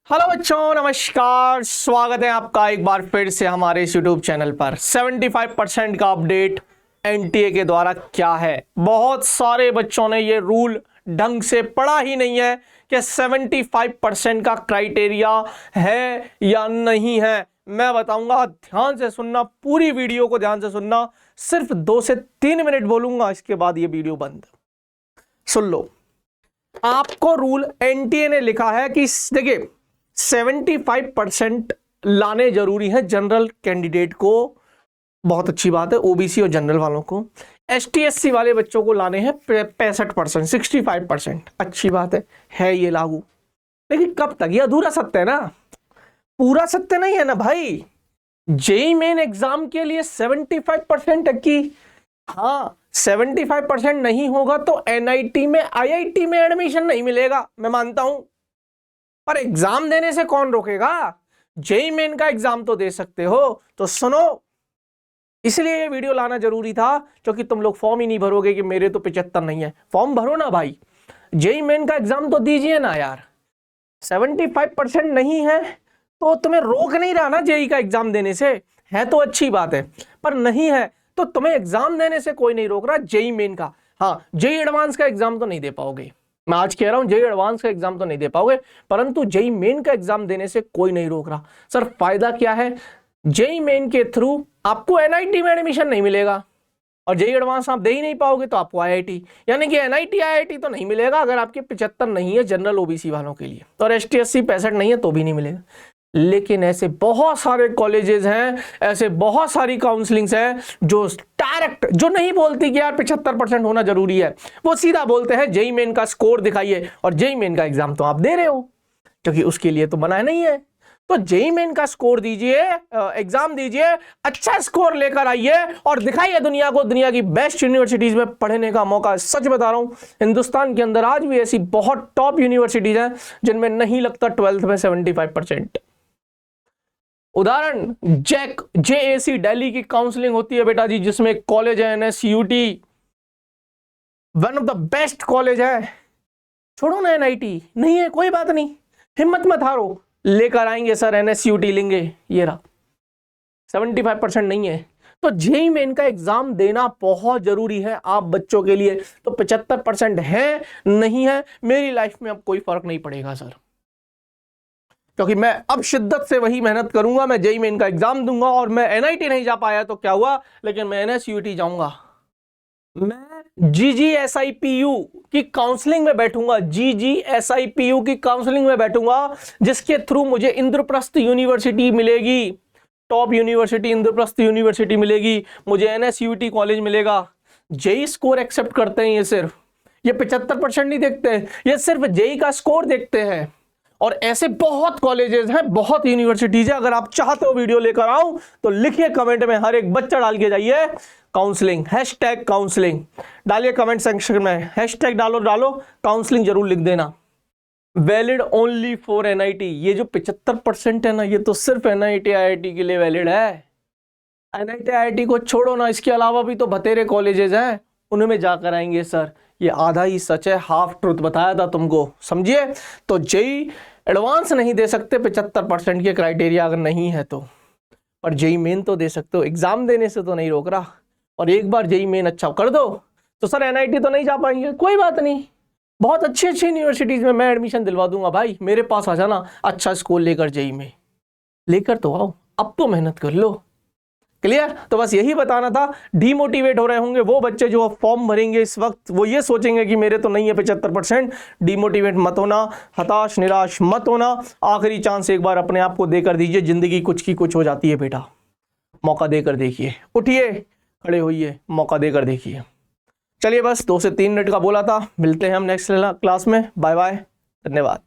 Hello बच्चों, नमस्कार। स्वागत है आपका एक बार फिर से हमारे इस YouTube चैनल पर। 75% का अपडेट एनटीए के द्वारा क्या है। बहुत सारे बच्चों ने ये रूल ढंग से पढ़ा ही नहीं है कि 75% का क्राइटेरिया है या नहीं है। मैं बताऊंगा, ध्यान से सुनना, पूरी वीडियो को ध्यान से सुनना। सिर्फ 2 से 3 मिनट बोलूंगा, इसके बाद ये वीडियो बंद। सुन लो, आपको रूल एनटीए ने लिखा है कि देखिए 75% लाने जरूरी है जनरल कैंडिडेट को। बहुत अच्छी बात है। ओबीसी और जनरल वालों को, एसटी एससी वाले बच्चों को लाने हैं 65%, 65%। अच्छी बात है ये लागू। लेकिन कब तक? ये अधूरा सत्य है ना, पूरा सत्य नहीं है ना भाई। जेईई मेन एग्जाम के लिए 75% की, हाँ 75% नहीं होगा तो एनआईटी में, आईआईटी में एडमिशन नहीं मिलेगा। मैं मानता हूं, पर एग्जाम देने से कौन रोकेगा? जेईई मेन का एग्जाम तो दे सकते हो। तो सुनो, इसलिए ये वीडियो लाना जरूरी था, क्योंकि तुम लोग फॉर्म ही नहीं भरोगे कि मेरे तो 75 नहीं है। फॉर्म भरो ना भाई, जेईई मेन का एग्जाम तो दीजिए ना यार। 75% नहीं है तो तुम्हें रोक नहीं रहा ना जेईई का एग्जाम देने से। है तो अच्छी बात है, पर नहीं है तो तुम्हें एग्जाम देने से कोई नहीं रोक रहा जेईई मेन का। हाँ, जेईई एडवांस का एग्जाम तो नहीं दे पाओगे, मैं आज कह रहा हूं, जेईई एडवांस का एग्जाम तो नहीं दे पाओगे, परंतु जेईई मेन का एग्जाम देने से कोई नहीं रोक रहा। सर फायदा क्या है? जेईई मेन के थ्रू आपको एनआईटी में एडमिशन नहीं मिलेगा, और जेईई एडवांस आप दे ही नहीं पाओगे तो आपको आईआईटी, यानी कि एनआईटी आईआईटी तो नहीं मिलेगा अगर आपके 75 नहीं है जनरल ओबीसी वालों के लिए, और एसटी एससी 65 नहीं है तो भी नहीं मिलेगा। लेकिन ऐसे बहुत सारे कॉलेजेस हैं, ऐसे बहुत सारी काउंसलिंग्स हैं जो डायरेक्ट, जो नहीं बोलती कि यार 75% होना जरूरी है, वो सीधा बोलते हैं जेईई मेन का स्कोर दिखाइए, और जेईई मेन का एग्जाम तो आप दे रहे हो, क्योंकि उसके लिए तो मना नहीं है। तो जेईई मेन का स्कोर दीजिए, एग्जाम दीजिए, अच्छा स्कोर लेकर आइए और दिखाइए दुनिया को, दुनिया की बेस्ट यूनिवर्सिटीज में पढ़ने का मौका। सच बता रहा हूं, हिंदुस्तान के अंदर आज भी ऐसी बहुत टॉप यूनिवर्सिटीज हैं जिनमें नहीं लगता 12th में 75%। उदाहरण, जेएसी दिल्ली की काउंसलिंग होती है बेटा जी, जिसमें कॉलेज है NSUT, one of the best college है। छोड़ो ना, एनआईटी नहीं है, कोई बात नहीं, हिम्मत मत हारो, लेकर आएंगे सर, एनएसयूटी लेंगे। ये रहा, 75% नहीं है तो जेईई मेन का एग्जाम देना बहुत जरूरी है आप बच्चों के लिए। तो 75% है नहीं है, मेरी लाइफ में अब कोई फर्क नहीं पड़ेगा सर, क्योंकि मैं अब शिद्दत से वही मेहनत करूंगा। मैं जेईई मेन का एग्जाम दूंगा, और मैं एनआईटी नहीं जा पाया तो क्या हुआ, लेकिन मैं एनएसयूटी जाऊंगा। मैं जीजीएसआईपीयू की काउंसलिंग में बैठूंगा, जीजीएसआईपीयू की काउंसलिंग में बैठूंगा, जिसके थ्रू मुझे इंद्रप्रस्थ यूनिवर्सिटी मिलेगी, टॉप यूनिवर्सिटी इंद्रप्रस्थ यूनिवर्सिटी मिलेगी, मुझे एनएसयूटी कॉलेज मिलेगा। जेईई स्कोर एक्सेप्ट करते हैं ये, सिर्फ ये 75% नहीं देखते हैं, ये सिर्फ जेईई का स्कोर देखते हैं। और ऐसे बहुत कॉलेजेस हैं, बहुत यूनिवर्सिटीज है। अगर आप चाहते हो वीडियो लेकर आऊं तो लिखिए कमेंट में, हर एक बच्चा डाल के जाइए काउंसलिंग, हैशटैग काउंसलिंग डालिए कमेंट सेक्शन में, हैशटैग डालो काउंसलिंग जरूर लिख देना। Valid only for NIT. ये जो 75% है ना, ये तो सिर्फ एनआईटी आईआईटी के लिए वैलिड है। एनआईटी आईआईटी को छोड़ो ना, इसके अलावा भी तो बतेरे कॉलेजेस हैं, उनमें जाकर आएंगे सर। ये आधा ही सच है, हाफ ट्रूथ बताया था तुमको, समझिए। तो जेईई एडवांस नहीं दे सकते 75% के क्राइटेरिया अगर नहीं है तो, पर जेईई मेन तो दे सकते हो। एग्जाम देने से तो नहीं रोक रहा, और एक बार जेईई मेन अच्छा कर दो तो सर एनआईटी तो नहीं जा पाएंगे, कोई बात नहीं, बहुत अच्छी अच्छी यूनिवर्सिटीज में मैं एडमिशन दिलवा दूंगा भाई। मेरे पास आ जाना, अच्छा स्कोर लेकर जेईई में लेकर तो आओ, अब तो मेहनत कर लो। क्लियर? तो बस यही बताना था। डीमोटिवेट हो रहे होंगे वो बच्चे जो फॉर्म भरेंगे इस वक्त, वो ये सोचेंगे कि मेरे तो नहीं है 75%। डीमोटिवेट मत होना, हताश निराश मत होना। आखिरी चांस एक बार अपने आप को देकर दीजिए, जिंदगी कुछ की कुछ हो जाती है बेटा, मौका देकर देखिए। उठिए, खड़े होइए, मौका देकर देखिए। चलिए, बस 2 से 3 मिनट का बोला था। मिलते हैं हम नेक्स्ट क्लास में। बाय बाय, धन्यवाद।